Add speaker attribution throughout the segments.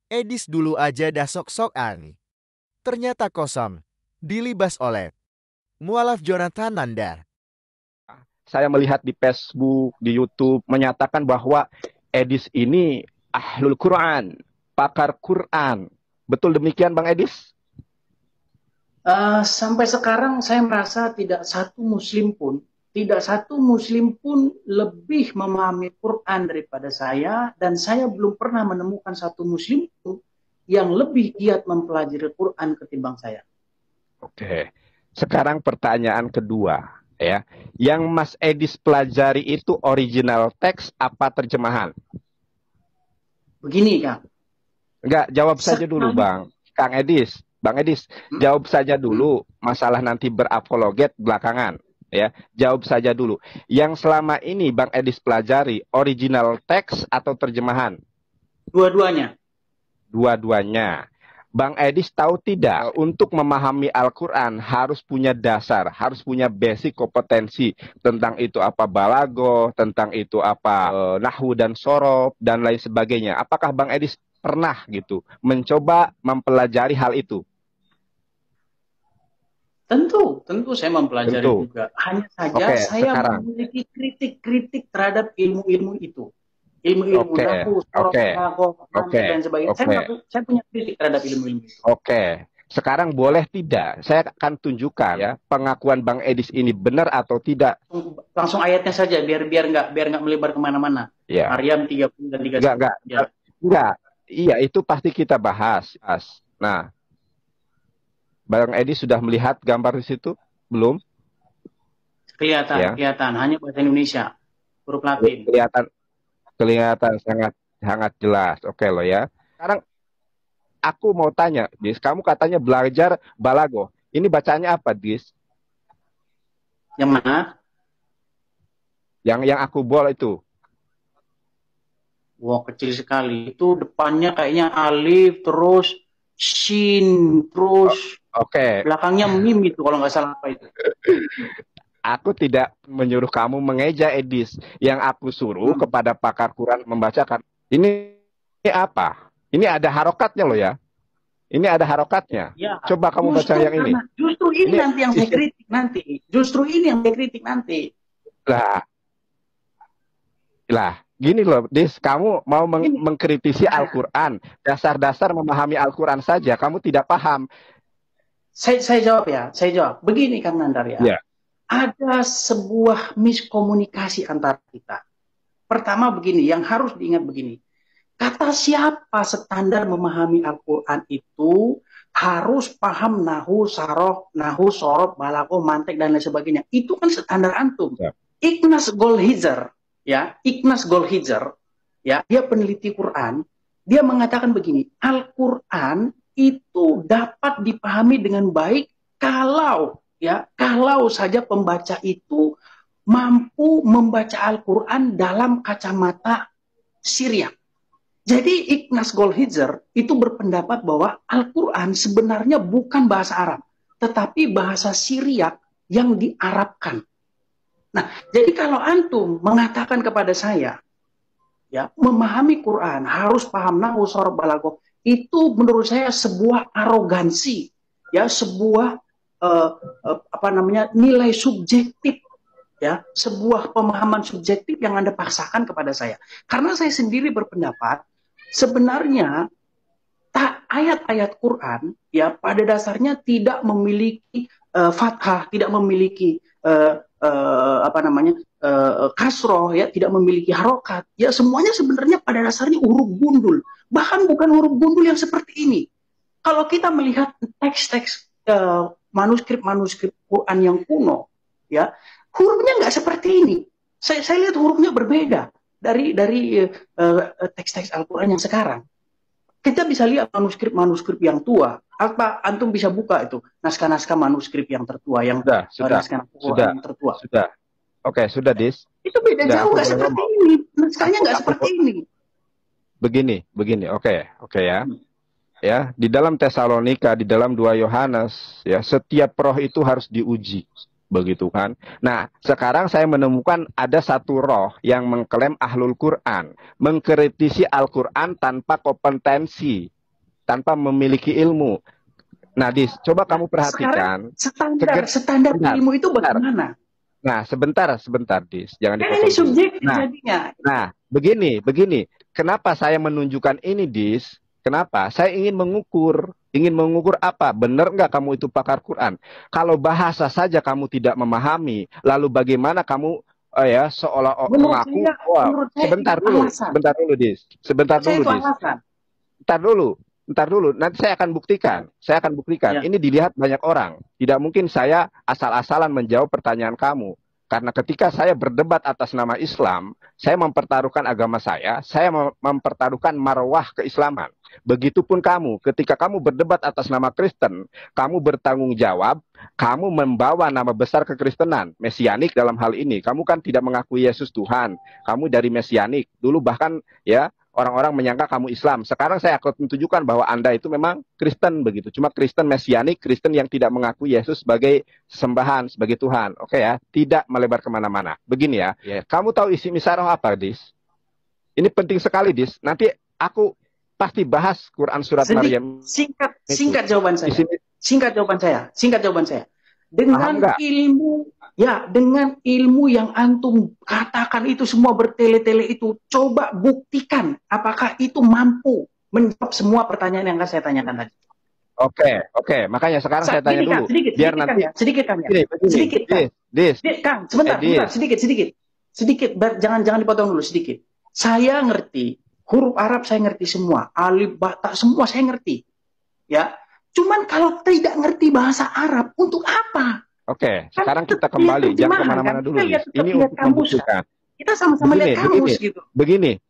Speaker 1: Edis dulu aja dah sok-sokan. Ternyata kosong. Dilibas oleh mualaf Jonathan Nandar.
Speaker 2: Saya melihat di Facebook, di YouTube, menyatakan bahwa Edis ini ahlul Quran, pakar Quran. Betul demikian, Bang Edis?
Speaker 3: Sampai sekarang saya merasa tidak satu muslim pun lebih memahami Quran daripada saya, dan saya belum pernah menemukan satu muslim pun yang lebih giat mempelajari Quran ketimbang saya.
Speaker 2: Oke. Sekarang pertanyaan kedua, ya. Yang Mas Edis pelajari itu original teks apa terjemahan?
Speaker 3: Begini, Kang.
Speaker 2: Enggak, jawab saja dulu, Bang. Kang Edis. Bang Edis, jawab saja dulu. Masalah nanti berapologet belakangan. Ya, jawab saja dulu. Yang selama ini Bang Edis pelajari original teks atau terjemahan?
Speaker 3: Dua-duanya.
Speaker 2: Dua-duanya. Bang Edis tahu tidak, untuk memahami Al-Quran harus punya dasar, harus punya basic kompetensi tentang itu apa balago, tentang itu apa nahwu dan sorof, dan lain sebagainya. Apakah Bang Edis pernah gitu mencoba mempelajari hal itu?
Speaker 3: Tentu saya mempelajari juga. Hanya saja saya memiliki kritik-kritik terhadap ilmu-ilmu itu. Ilmu-ilmu nahwu, sorof, balaghah, dan sebagainya. Saya punya kritik terhadap ilmu-ilmu itu.
Speaker 2: Oke. Sekarang boleh tidak? Saya akan tunjukkan ya pengakuan Bang Edis ini benar atau tidak.
Speaker 3: Langsung ayatnya saja biar nggak melebar kemana-mana.
Speaker 2: Ya.
Speaker 3: Maryam 30 dan 31.
Speaker 2: Enggak. Iya, itu pasti kita bahas. Nah, Bang Edis sudah melihat gambar di situ? Belum?
Speaker 3: Kelihatan. Hanya bahasa Indonesia. Huruf Latin.
Speaker 2: Kelihatan sangat jelas. Oke loh ya. Sekarang aku mau tanya, Dis, kamu katanya belajar balago. Ini bacanya apa, Dis?
Speaker 3: Yang mana?
Speaker 2: Yang aku bol itu.
Speaker 3: Wah, kecil sekali. Itu depannya kayaknya alif, terus shin, terus belakangnya mim itu kalau nggak salah apa itu.
Speaker 2: Aku tidak menyuruh kamu mengeja, Edis. Yang aku suruh kepada pakar Quran membacakan. Ini apa? Ini ada harokatnya loh ya. Ini ada harokatnya.
Speaker 3: Ya,
Speaker 2: coba kamu baca yang ini.
Speaker 3: Justru ini nanti yang saya kritik nanti. Justru ini yang saya kritik nanti.
Speaker 2: Lah, gini loh, Dis. Kamu mau mengkritisi Al-Quran. Dasar-dasar memahami Al-Quran saja. Kamu tidak paham.
Speaker 3: Saya jawab ya. Saya jawab. Begini, Kang Nandar ya. Ada sebuah miskomunikasi antara kita. Pertama begini, yang harus diingat begini. Kata siapa standar memahami Al-Quran itu harus paham nahwu, sorof, balaghah, mantik, dan lain sebagainya. Itu kan standar antum. Ikhnas Golhizer, ya, dia peneliti Quran, dia mengatakan begini, Al-Quran itu dapat dipahami dengan baik kalau saja pembaca itu mampu membaca Al-Quran dalam kacamata Syriak. Jadi Ikhnas Golhizer itu berpendapat bahwa Al-Quran sebenarnya bukan bahasa Arab, tetapi bahasa Syriak yang diarabkan. Nah, jadi kalau antum mengatakan kepada saya, ya, memahami Quran harus paham nahwu, sorof, balaghah, itu menurut saya sebuah arogansi, ya, sebuah nilai subjektif, ya, sebuah pemahaman subjektif yang Anda paksakan kepada saya. Karena saya sendiri berpendapat sebenarnya ayat-ayat Quran, ya, pada dasarnya tidak memiliki fathah, tidak memiliki kasroh, ya, tidak memiliki harokat, ya, semuanya sebenarnya pada dasarnya huruf gundul, bahkan bukan huruf gundul yang seperti ini. Kalau kita melihat teks-teks manuskrip Quran yang kuno, ya, hurufnya nggak seperti ini. Saya lihat hurufnya berbeda dari teks-teks Al-Quran yang sekarang. Kita bisa lihat manuskrip yang tua. Apa antum bisa buka itu naskah-naskah manuskrip yang tertua, yang naskah Quran yang tertua.
Speaker 2: Sudah. Oke, sudah, Dis.
Speaker 3: Itu beda jauh, nggak seperti ini. Naskahnya nggak seperti ini.
Speaker 2: Begini. Oke ya. Ya, di dalam Tesalonika, di dalam 2 Yohanes, ya, setiap roh itu harus diuji, begitu kan? Nah, sekarang saya menemukan ada satu roh yang mengklaim ahlul Quran, mengkritisi Al-Quran tanpa kompetensi, tanpa memiliki ilmu. Nah, Dis, coba kamu perhatikan.
Speaker 3: Standar ilmu itu bagaimana?
Speaker 2: Nah, sebentar, Dis. Jangan dipotong.
Speaker 3: Ini subjektif jadinya.
Speaker 2: Nah, begini. Kenapa saya menunjukkan ini, Dis? Kenapa? Saya ingin mengukur apa? Benar nggak kamu itu pakar Quran? Kalau bahasa saja kamu tidak memahami, lalu bagaimana kamu seolah-olah mengaku? Sebentar dulu, Dis. Ntar dulu, nanti saya akan buktikan. Ya. Ini dilihat banyak orang. Tidak mungkin saya asal-asalan menjawab pertanyaan kamu. Karena ketika saya berdebat atas nama Islam, saya mempertaruhkan agama saya mempertaruhkan marwah keislaman. Begitupun kamu, ketika kamu berdebat atas nama Kristen, kamu bertanggung jawab, kamu membawa nama besar kekristenan, Mesianik dalam hal ini. Kamu kan tidak mengakui Yesus Tuhan, kamu dari Mesianik. Dulu bahkan ya, orang-orang menyangka kamu Islam. Sekarang saya akan tunjukkan bahwa Anda itu memang Kristen begitu. Cuma Kristen Mesianik, Kristen yang tidak mengakui Yesus sebagai sembahan, sebagai Tuhan. Oke ya, tidak melebar kemana-mana. Begini ya, kamu tahu isi Misarah apa, Dis? Ini penting sekali, Dis. Nanti aku pasti bahas Quran surat Maryam.
Speaker 3: Singkat jawaban saya. Singkat jawaban saya. Dengan ilmu yang antum katakan itu semua bertele-tele itu, coba buktikan apakah itu mampu menjawab semua pertanyaan yang akan saya tanyakan tadi.
Speaker 2: Oke. Makanya sekarang saya tanya dulu. Biar nanti sedikit.
Speaker 3: Kang, sebentar, sedikit. Jangan dipotong dulu sedikit. Saya ngerti huruf Arab, saya ngerti semua, alif, ba, ta, semua saya ngerti. Ya. Cuman kalau tidak ngerti bahasa Arab, untuk apa?
Speaker 2: Oke, sekarang kita kembali, jangan kemana-mana dulu. Ini untuk membuktikan.
Speaker 3: Kita sama-sama lihat kamus gitu.
Speaker 2: Begini.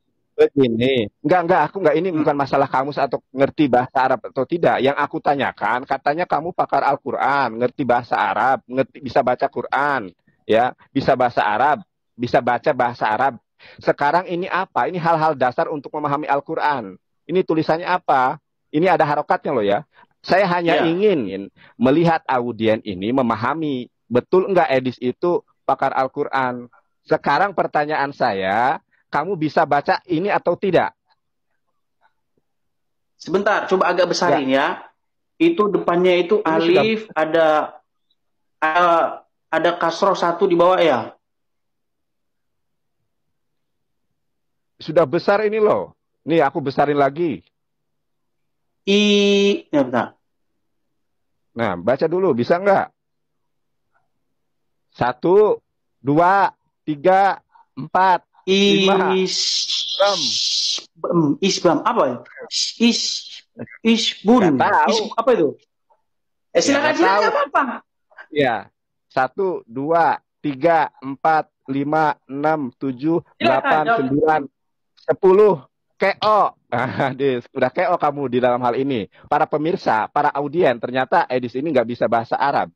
Speaker 2: Enggak, ini bukan masalah kamus atau ngerti bahasa Arab atau tidak. Yang aku tanyakan, katanya kamu pakar Al-Quran, ngerti bahasa Arab, bisa baca Quran, ya, bisa bahasa Arab, bisa baca bahasa Arab. Sekarang ini apa? Ini hal-hal dasar untuk memahami Al-Quran. Ini tulisannya apa? Ini ada harokatnya loh ya. Saya hanya ingin melihat audien ini memahami betul enggak Edis itu pakar Al-Quran. Sekarang pertanyaan saya, kamu bisa baca ini atau tidak?
Speaker 3: Sebentar, coba agak besarin ya. Itu depannya itu ini alif, ada kasroh 1 di bawah ya.
Speaker 2: Sudah besar ini loh. Nih aku besarin lagi.
Speaker 3: Ya bentar.
Speaker 2: Nah, baca dulu, bisa nggak? 1, 2, 3, 4, 5.
Speaker 3: Isbam apa ya? Isbun. Apa itu? Silakan apa-apa.
Speaker 2: Ya. 1, 2, 3, 4, 5, 6, 7, 8, 9, 10. KO. Udah KO kamu di dalam hal ini. Para pemirsa, para audien, ternyata Edis ini nggak bisa bahasa Arab.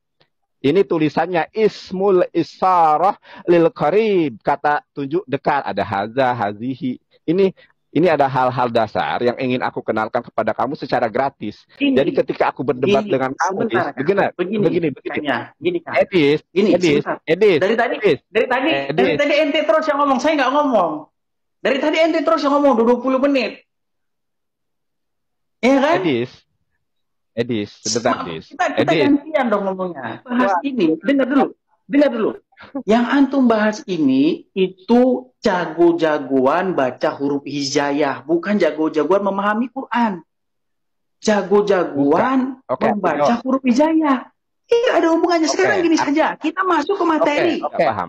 Speaker 2: Ini tulisannya ismul isarah lil qarib, kata tunjuk dekat. Ada haza, hazihi. Ini ada hal-hal dasar yang ingin aku kenalkan kepada kamu secara gratis. Jadi ketika aku berdebat dengan kamu, begini. Edis.
Speaker 3: Dari tadi ente terus yang ngomong, saya nggak ngomong. Dari tadi ente terus yang ngomong 20 menit. Iya kan?
Speaker 2: Edis, sebentar, Edis.
Speaker 3: Kita gantian dong ngomongnya. Bahas ini, dengar dulu. Yang antum bahas ini itu jago-jagoan baca huruf hijaiyah, bukan jago-jagoan memahami Quran. Jago-jagoan membaca huruf hijaiyah. Iya, ada hubungannya. Sekarang gini saja, kita masuk ke materi.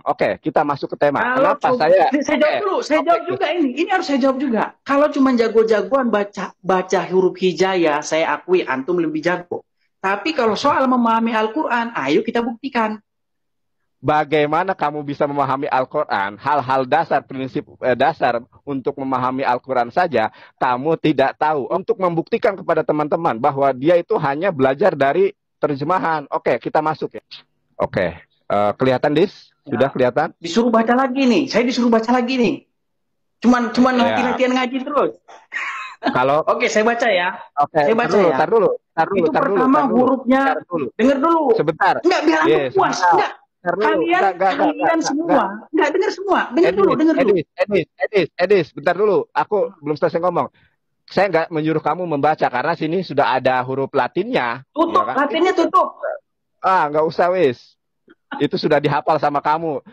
Speaker 2: Oke, kita masuk ke tema. Kenapa saya
Speaker 3: jawab dulu, saya jawab juga ini. Ini harus saya jawab juga. Kalau cuma jago-jagoan baca huruf hijaiyah, saya akui antum lebih jago. Tapi kalau soal memahami Al-Quran, ayo kita buktikan.
Speaker 2: Bagaimana kamu bisa memahami Al-Quran? Hal-hal dasar, prinsip dasar untuk memahami Al-Quran saja, kamu tidak tahu. Untuk membuktikan kepada teman-teman bahwa dia itu hanya belajar dari terjemahan. Oke, kita masuk ya. Oke, kelihatan, Dis? Sudah kelihatan?
Speaker 3: Disuruh baca lagi nih. Saya disuruh baca lagi nih. Cuman latihan ngaji terus.
Speaker 2: Kalau
Speaker 3: Oke, saya baca ya.
Speaker 2: Oke,
Speaker 3: saya baca ya.
Speaker 2: Tar dulu.
Speaker 3: Itu pertama hurufnya. Dengar dulu.
Speaker 2: Sebentar.
Speaker 3: Enggak, biar aku puas. Enggak. Kalian semua. Enggak, dengar semua. Dengar dulu.
Speaker 2: Edis, bentar dulu. Aku belum selesai ngomong. saya nggak menyuruh kamu membaca karena sini sudah ada huruf Latinnya.
Speaker 3: Tutup,
Speaker 2: Ya kan?
Speaker 3: Latinnya tutup.
Speaker 2: Nggak usah wis. Itu sudah dihafal sama kamu.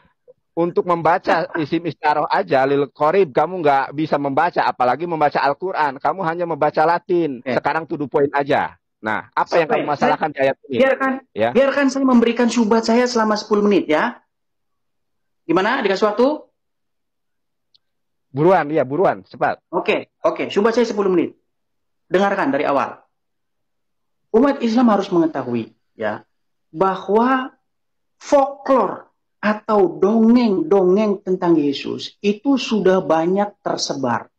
Speaker 2: Untuk membaca isim istaroh aja, lil qorib, kamu nggak bisa membaca, apalagi membaca Al-Quran. Kamu hanya membaca Latin. Sekarang to the point aja. Nah, apa yang kamu masalahkan di ayat ini?
Speaker 3: Biarkan saya memberikan syubhat saya selama 10 menit ya. Gimana? Dikasih waktu?
Speaker 2: Buruan, ya buruan, cepat.
Speaker 3: Oke. Syubhat saya 10 menit. Dengarkan dari awal. Umat Islam harus mengetahui ya bahwa folklore atau dongeng-dongeng tentang Yesus itu sudah banyak tersebar.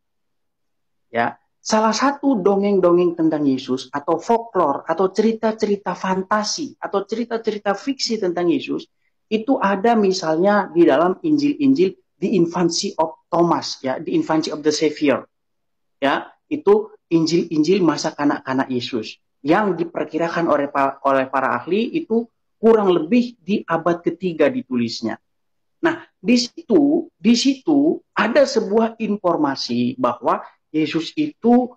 Speaker 3: Ya, salah satu dongeng-dongeng tentang Yesus atau folklore atau cerita-cerita fantasi atau cerita-cerita fiksi tentang Yesus itu ada misalnya di dalam Injil-Injil, The Infancy of Thomas, ya, The Infancy of the Savior. Ya, itu Injil-Injil masa kanak-kanak Yesus yang diperkirakan oleh para ahli itu kurang lebih di abad ketiga ditulisnya. Nah, di situ ada sebuah informasi bahwa Yesus itu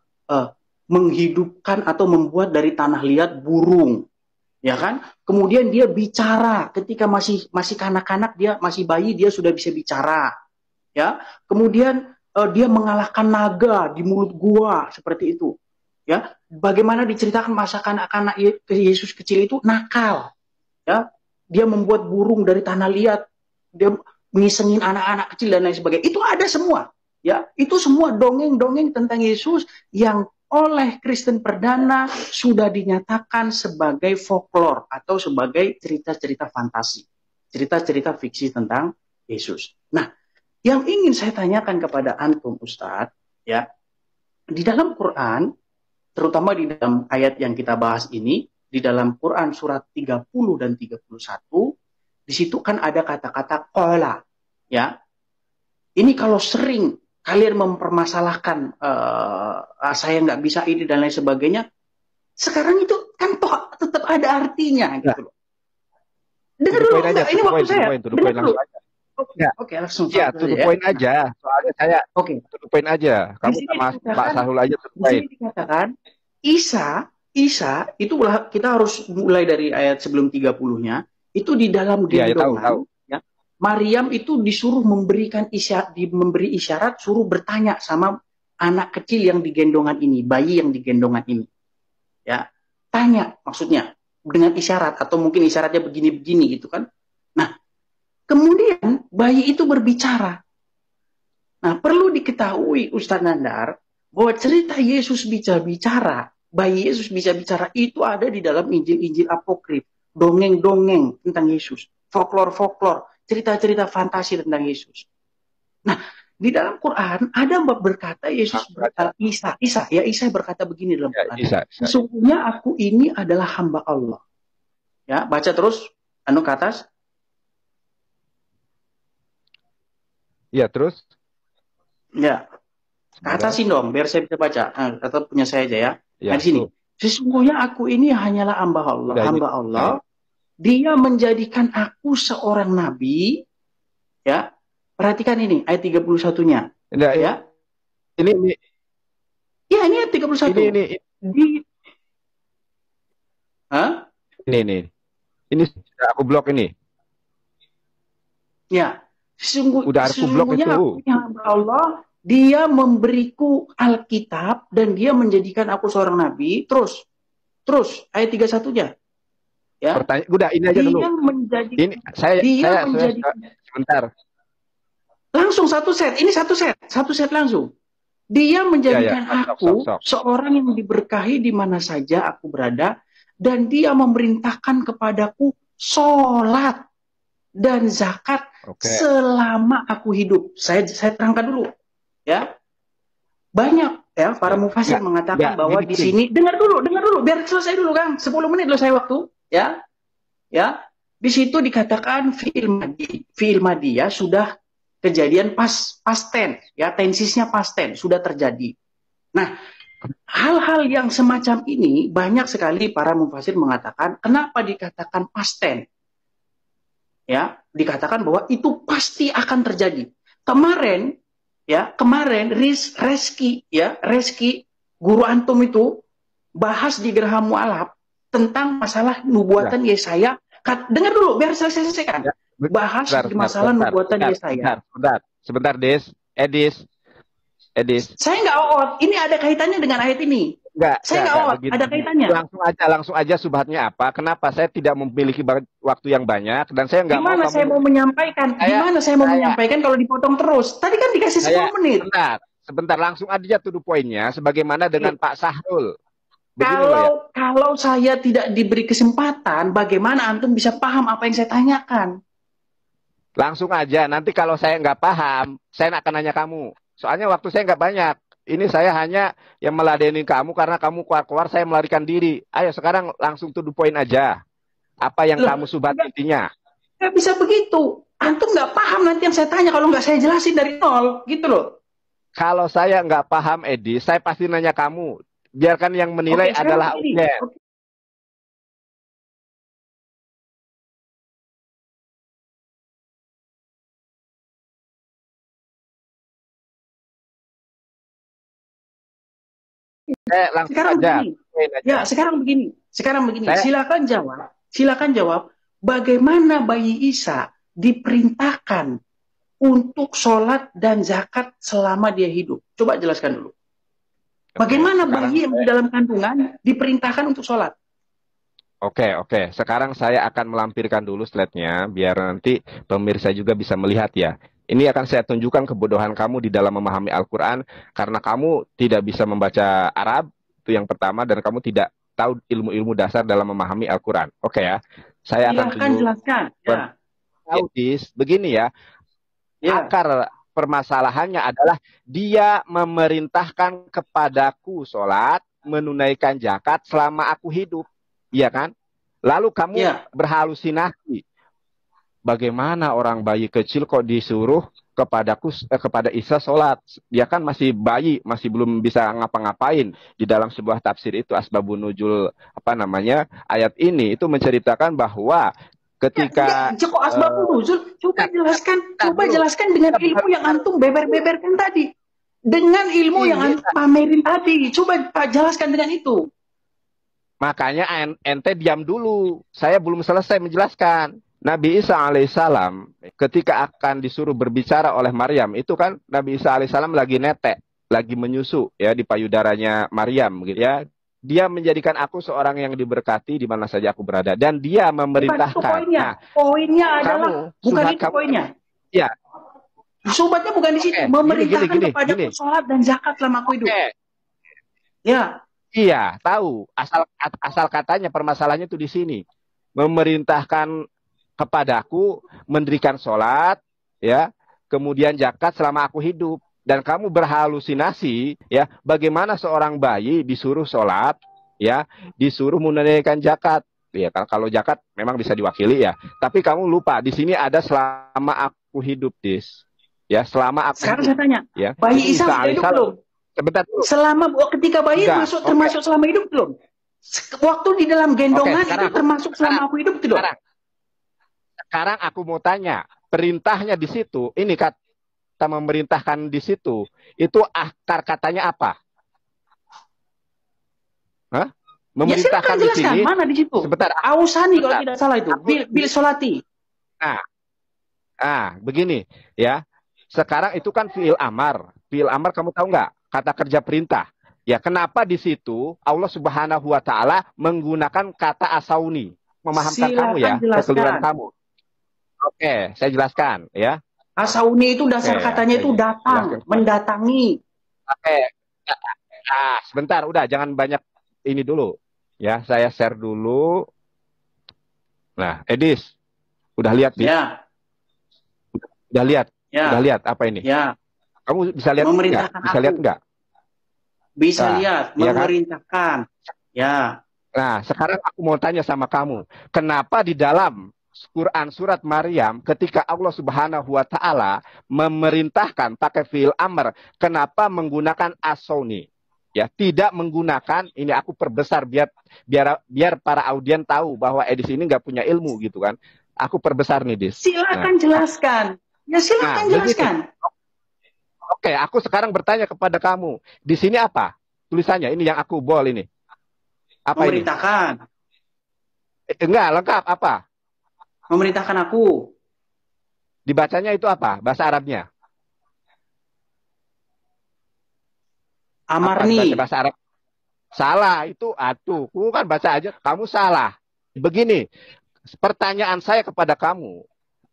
Speaker 3: menghidupkan atau membuat dari tanah liat burung, ya kan? Kemudian dia bicara ketika masih kanak-kanak, dia masih bayi, dia sudah bisa bicara, ya. Kemudian dia mengalahkan naga di mulut gua seperti itu, ya. Bagaimana diceritakan masa kanak-kanak Yesus kecil itu nakal. Ya, dia membuat burung dari tanah liat, dia ngisengin anak-anak kecil dan lain sebagainya. Itu ada semua, ya. Itu semua dongeng-dongeng tentang Yesus yang oleh Kristen perdana sudah dinyatakan sebagai folklore atau sebagai cerita-cerita fantasi, cerita-cerita fiksi tentang Yesus. Nah, yang ingin saya tanyakan kepada antum Ustadz, ya, di dalam Quran, terutama di dalam ayat yang kita bahas ini, di dalam Quran surat 30 dan 31, di situ kan ada kata-kata qala, ya. Ini kalau sering kalian mempermasalahkan saya nggak bisa ini dan lain sebagainya, sekarang itu kan toh tetap ada artinya gitu loh. Dengar dulu, ini waktu saya. Oke, langsung.
Speaker 2: Ya, to the point aja. Soalnya saya to the point aja. Kamu sama Pak Sahul aja to the point.
Speaker 3: Di sini dikatakan Isa itu kita harus mulai dari ayat sebelum 30-nya, itu di dalam gendongan, ya, Maryam itu disuruh memberi isyarat, suruh bertanya sama anak kecil yang di gendongan ini, bayi yang di gendongan ini. Ya, tanya maksudnya dengan isyarat atau mungkin isyaratnya begini-begini gitu kan. Nah, kemudian bayi itu berbicara. Nah, perlu diketahui Ustadz Nandar bahwa cerita Yesus bisa bicara, bayi Yesus bisa bicara itu ada di dalam Injil-Injil apokrif, dongeng-dongeng tentang Yesus, folklore-folklore, cerita-cerita fantasi tentang Yesus. Nah, di dalam Quran ada berkata Yesus Isa berkata begini dalam Quran. Sesungguhnya aku ini adalah hamba Allah. Ya, baca terus ke atas.
Speaker 2: Ya, terus.
Speaker 3: Ya. Ke atasin dong, biar saya bisa baca. Atau punya saya aja ya. Nah, di sini. Sesungguhnya aku ini hanyalah hamba Allah. Dia menjadikan aku seorang nabi. Ya. Perhatikan ini, ayat 31-nya. Ya.
Speaker 2: Ini.
Speaker 3: Ya, ini ayat 31.
Speaker 2: Ini aku blok ini.
Speaker 3: Ya.
Speaker 2: Udah aku blok itu.
Speaker 3: Aku ini hamba Allah. Dia memberiku Alkitab dan dia menjadikan aku seorang nabi. Terus ayat 31-nya. Ya.
Speaker 2: Pertanyaan, udah ini aja dulu. Ini saya sebentar.
Speaker 3: Langsung satu set. Ini satu set langsung. Dia menjadikan aku seorang yang diberkahi di mana saja aku berada dan dia memerintahkan kepadaku sholat dan zakat selama aku hidup. Saya terangkan dulu. Ya, banyak ya para mufasir mengatakan bahwa di sini dengar dulu biar selesai dulu Kang, 10 menit loh saya waktu ya di situ dikatakan fi'il madiyah sudah kejadian past tense ya, tensisnya past tense sudah terjadi. Nah, hal-hal yang semacam ini banyak sekali para mufasir mengatakan kenapa dikatakan past tense ya, dikatakan bahwa itu pasti akan terjadi. Kemarin Rizki guru antum itu bahas di Geraha Mu'alaf tentang masalah nubuatan Yesaya. Dengar dulu, biar selesai-selesaikan. Bahas masalah nubuatan Yesaya.
Speaker 2: Sebentar, Edis.
Speaker 3: Saya nggak out. Ini ada kaitannya dengan ayat ini. Saya nggak out. Ada kaitannya.
Speaker 2: Langsung aja subhatnya apa? Kenapa saya tidak memiliki waktu yang banyak dan saya nggak mau.
Speaker 3: Gimana saya mau menyampaikan? Gimana saya mau menyampaikan kalau dipotong terus? Tadi kan dikasih 10 menit.
Speaker 2: Sebentar, langsung aja to the point-nya. Sebagaimana dengan Pak Sahrul.
Speaker 3: Kalau saya tidak diberi kesempatan, bagaimana antum bisa paham apa yang saya tanyakan?
Speaker 2: Langsung aja. Nanti kalau saya nggak paham, saya akan nanya kamu. Soalnya waktu saya nggak banyak. Ini saya hanya yang meladeni kamu karena kamu keluar-keluar, saya melarikan diri. Ayo sekarang langsung to the point aja. Apa yang kamu subhat intinya?
Speaker 3: Nggak bisa begitu. Antum nggak paham nanti yang saya tanya kalau nggak saya jelasin dari nol. Gitu loh.
Speaker 2: Kalau saya nggak paham, Edi, saya pasti nanya kamu. Biarkan yang menilai adalah audien.
Speaker 3: Sekarang begini. Silakan jawab. Bagaimana bayi Isa diperintahkan untuk sholat dan zakat selama dia hidup? Coba jelaskan dulu. Bagaimana bayi yang di dalam kandungan diperintahkan untuk sholat?
Speaker 2: Oke. Sekarang saya akan melampirkan dulu slide-nya, biar nanti pemirsa juga bisa melihat ya. Ini akan saya tunjukkan kebodohan kamu di dalam memahami Al-Quran, karena kamu tidak bisa membaca Arab, itu yang pertama, dan kamu tidak tahu ilmu-ilmu dasar dalam memahami Al-Quran. Oke ya, saya akan
Speaker 3: jelaskan.
Speaker 2: Begini ya, akar permasalahannya adalah dia memerintahkan kepadaku sholat, menunaikan zakat selama aku hidup. Iya kan? Lalu kamu berhalusinasi. Bagaimana orang bayi kecil kok disuruh kepada Isa sholat? Dia kan masih bayi, masih belum bisa ngapa-ngapain. Di dalam sebuah tafsir itu asbabun nuzul ayat ini itu menceritakan bahwa ketika
Speaker 3: kok asbabun nuzul, coba jelaskan dengan ilmu yang antum beber-beberkan tadi. Dengan ilmu yang antum pamerin tadi. Coba Pak jelaskan dengan itu.
Speaker 2: Makanya ente diam dulu. Saya belum selesai menjelaskan. Nabi Isa alaihissalam ketika akan disuruh berbicara oleh Maryam, itu kan Nabi Isa alaihissalam lagi netek, lagi menyusu ya di payudaranya Maryam gitu ya. Dia menjadikan aku seorang yang diberkati di mana saja aku berada, dan dia memerintahkan.
Speaker 3: Poinnya adalah bukan itu poinnya.
Speaker 2: Iya.
Speaker 3: Sobatnya bukan di situ. Memerintahkan kepadaku sholat dan zakat selama aku hidup. Ya.
Speaker 2: Iya, tahu. Asal katanya permasalahannya itu di sini. Memerintahkan kepadaku mendirikan sholat, ya, kemudian zakat selama aku hidup, dan kamu berhalusinasi, ya, bagaimana seorang bayi disuruh sholat, ya, disuruh menunaikan zakat, ya, kalau zakat memang bisa diwakili ya, tapi kamu lupa di sini ada selama aku hidup, ya, selama aku.
Speaker 3: Sekarang
Speaker 2: hidup,
Speaker 3: saya tanya,
Speaker 2: ya,
Speaker 3: bayi Isa hidup belum?
Speaker 2: Sebentar dulu.
Speaker 3: Ketika bayi termasuk selama hidup belum? Waktu di dalam gendongan itu termasuk selama aku hidup belum?
Speaker 2: Sekarang aku mau tanya, perintahnya di situ, ini kata memerintahkan di situ, itu akar katanya apa? Hah? Memerintahkan di sini.
Speaker 3: Mana di situ?
Speaker 2: Sebentar.
Speaker 3: Ausani kalau tidak salah itu. Bil solati.
Speaker 2: Begini ya. Sekarang itu kan fi'il amar. Fi'il amar kamu tahu nggak? Kata kerja perintah. Ya, kenapa di situ Allah Subhanahu wa taala menggunakan kata asauni? Memahamkan kamu ya, kekeliruan kamu. Oke, saya jelaskan ya.
Speaker 3: Asauni itu dasar katanya itu datang, mendatangi.
Speaker 2: Oke. Sebentar, udah jangan banyak ini dulu. Ya, saya share dulu. Nah, Edis, udah lihat nih?
Speaker 3: Ya.
Speaker 2: Udah lihat? Ya. Udah lihat apa ini?
Speaker 3: Ya.
Speaker 2: Kamu bisa lihat enggak? Bisa lihat enggak?
Speaker 3: Bisa lihat, memerintahkan. Ya.
Speaker 2: Nah, sekarang aku mau tanya sama kamu, kenapa di dalam Quran surat Maryam ketika Allah Subhanahu wa taala memerintahkan pakai fi'il amr, kenapa menggunakan asauni? Ya, tidak menggunakan, ini aku perbesar biar para audien tahu bahwa Edis ini nggak punya ilmu gitu kan. Aku perbesar nih, Dis.
Speaker 3: Silakan jelaskan. Ya silakan jelaskan.
Speaker 2: Oke, aku sekarang bertanya kepada kamu. Di sini apa? tulisannya ini yang aku bol ini. Apa
Speaker 3: memerintahkan.
Speaker 2: ini? Enggak, lengkap apa?
Speaker 3: Memerintahkan aku.
Speaker 2: Dibacanya itu apa? Bahasa Arabnya?
Speaker 3: Amarni.
Speaker 2: Bahasa Arab. Salah, itu atuh. Kamu kan baca aja, kamu salah. Begini, pertanyaan saya kepada kamu.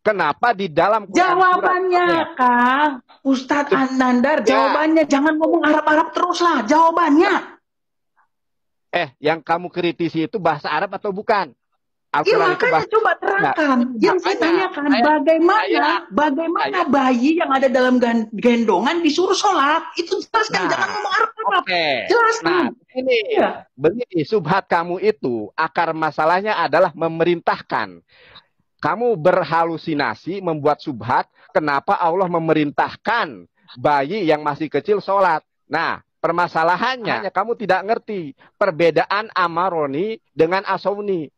Speaker 2: Kenapa di dalam Quran
Speaker 3: jawabannya, Kang Ustadz Anandar, jawabannya jangan ngomong Arab-Arab terus lah, jawabannya.
Speaker 2: Yang kamu kritisi itu bahasa Arab atau bukan?
Speaker 3: Iya, makanya coba terangkan. Yang saya tanyakan, bagaimana bayi yang ada dalam gendongan disuruh sholat? Itu jelaskan, jangan ngomong Arab-Arab. Jelaskan.
Speaker 2: Begini, subhat kamu itu, akar masalahnya adalah memerintahkan. Kamu berhalusinasi membuat subhat, kenapa Allah memerintahkan bayi yang masih kecil sholat. Nah, permasalahannya, kamu tidak ngerti perbedaan amaroni dengan asawni.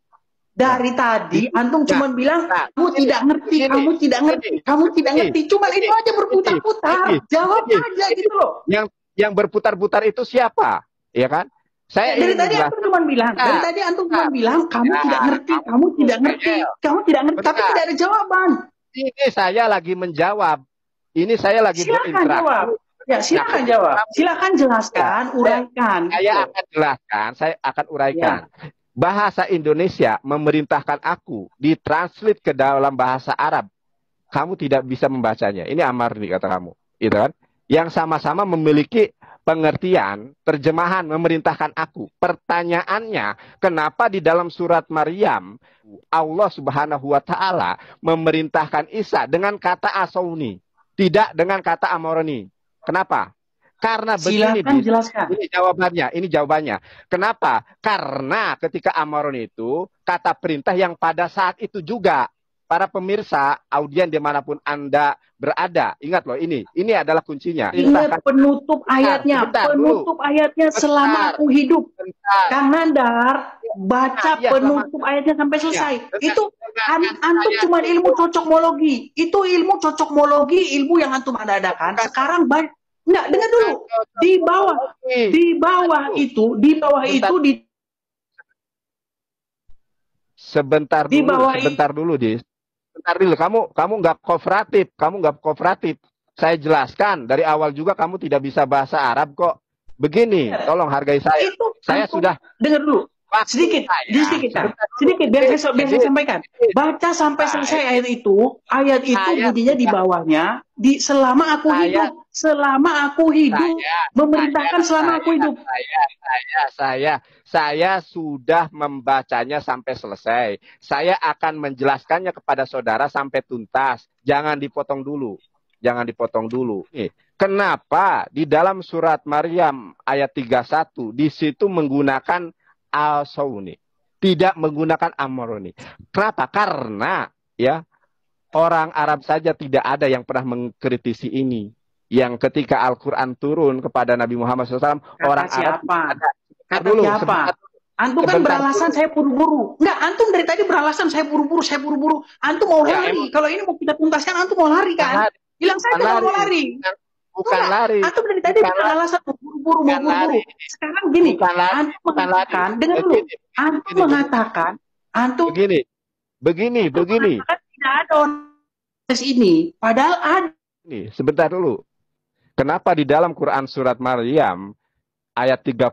Speaker 3: Dari tadi, antum cuma bilang, kamu tidak ngerti, kamu tidak ngerti. Cuma itu aja berputar-putar. Jawab aja gitu loh.
Speaker 2: Yang berputar-putar itu siapa? Ya kan?
Speaker 3: Dari tadi antum cuma bilang, kamu tidak ngerti, tapi tidak ada jawaban.
Speaker 2: Ini saya lagi menjawab. Ini saya lagi
Speaker 3: berinteraksi. Jawab. Ya, silakan jawab. Silakan jelaskan, uraikan.
Speaker 2: Saya akan uraikan. Ya. Bahasa Indonesia memerintahkan aku ditranslate ke dalam bahasa Arab. Kamu tidak bisa membacanya. Ini amarni kata kamu, gitu kan? Yang sama-sama memiliki pengertian, terjemahan memerintahkan aku. Pertanyaannya, kenapa di dalam surat Maryam Allah Subhanahu wa taala memerintahkan Isa dengan kata asawni, tidak dengan kata amoroni? Kenapa? Karena begini, ini jawabannya. Kenapa? Karena ketika amoroni itu kata perintah yang pada saat itu juga. Para pemirsa, audien dimanapun Anda berada, ingat loh ini adalah kuncinya.
Speaker 3: Ingat penutup ayatnya, ayatnya selama aku hidup. Kang Nandar, baca penutup ayatnya sampai selesai. Itu antum cuma ilmu cocokmologi. Itu ilmu cocokmologi, ilmu yang antum adakan. Sekarang enggak, dengar dulu. Di bawah itu
Speaker 2: sebentar dulu, Dis. Bentar dulu, kamu nggak kooperatif. Saya jelaskan dari awal juga kamu tidak bisa bahasa Arab kok. Begini, tolong hargai saya. Saya sudah
Speaker 3: dengar dulu. Sedikit, biar saya sampaikan. Baca sampai selesai ayat itu bunyinya di bawahnya, selama aku hidup, memerintahkan selama aku hidup.
Speaker 2: Saya sudah membacanya sampai selesai. Saya akan menjelaskannya kepada saudara sampai tuntas. Jangan dipotong dulu. Kenapa di dalam surat Maryam ayat 31 di situ menggunakan al-sawni, tidak menggunakan amoroni? Kenapa? Karena ya orang Arab saja tidak ada yang pernah mengkritisi ini. Yang ketika Al-Quran turun kepada Nabi Muhammad SAW, orang Arab
Speaker 3: kata siapa? Antum kan beralasan saya buru-buru. Enggak, antum dari tadi beralasan saya buru-buru. Antum mau lari. Kalau ini mau kita tuntaskan, antum mau lari kan? Bilang saja kalau mau lari.
Speaker 2: Bukan lari.
Speaker 3: Antum dari tadi beralasan mau buru-buru. Sekarang gini, antum mengatakan, dengar dulu. Antum mengatakan,
Speaker 2: begini.
Speaker 3: Tidak ada tes ini, padahal ada.
Speaker 2: Nih, sebentar dulu. Kenapa di dalam Quran surat Maryam ayat 31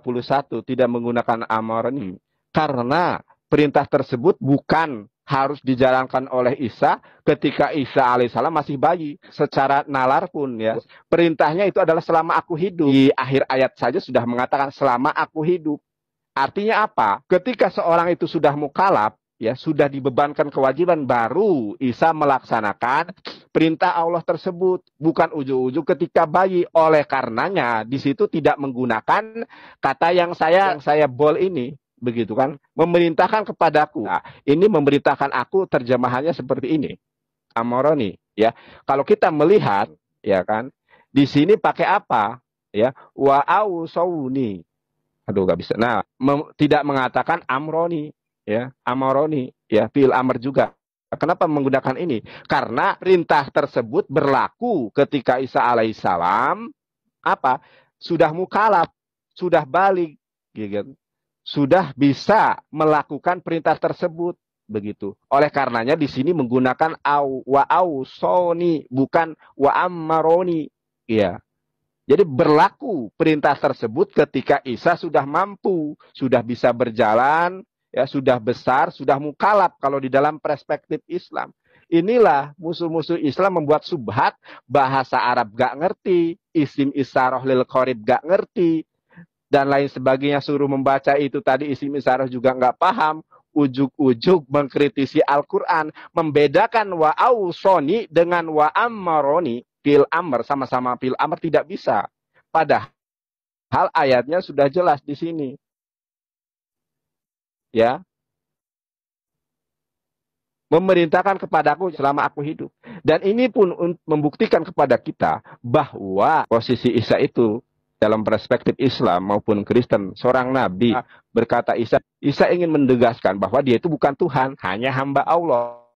Speaker 2: tidak menggunakan amoroni? Karena perintah tersebut bukan harus dijalankan oleh Isa ketika Isa alaihissalam masih bayi. Secara nalar pun ya, perintahnya itu adalah selama aku hidup. Di akhir ayat saja sudah mengatakan selama aku hidup. Artinya apa? Ketika seorang itu sudah mukallaf, ya sudah dibebankan kewajiban, baru Isa melaksanakan perintah Allah tersebut, bukan ujug-ujug ketika bayi. Oleh karenanya di situ tidak menggunakan kata yang saya bol ini, begitu kan? Memerintahkan kepadaku. Nah, ini memerintahkan aku terjemahannya seperti ini. Amoroni, ya. Kalau kita melihat, ya kan? Di sini pakai apa? Ya, wa ausawni. Aduh, nggak bisa. Nah, tidak mengatakan amroni. Ya, amoroni, ya, fi'il amr juga. Kenapa menggunakan ini? Karena perintah tersebut berlaku ketika Isa alaihissalam sudah mukallaf, sudah balik, gitu. Sudah bisa melakukan perintah tersebut, begitu. Oleh karenanya di sini menggunakan wa ausoni, bukan wa ammaroni, ya. Jadi berlaku perintah tersebut ketika Isa sudah mampu, sudah bisa berjalan, ya, sudah besar, sudah mukalaf kalau di dalam perspektif Islam. Inilah musuh-musuh Islam membuat subhat, bahasa Arab gak ngerti, isim isaroh lil qorib gak ngerti, dan lain sebagainya, suruh membaca itu tadi isim isaroh juga nggak paham, ujuk-ujuk mengkritisi Al-Quran, membedakan wa ausoni dengan wa ammaroni, fil amr, sama-sama fil amr tidak bisa. Padahal ayatnya sudah jelas di sini. Ya, memerintahkan kepadaku selama aku hidup. Dan ini pun membuktikan kepada kita bahwa posisi Isa itu dalam perspektif Islam maupun Kristen, seorang nabi, berkata Isa ingin menegaskan bahwa dia itu bukan Tuhan, hanya hamba Allah.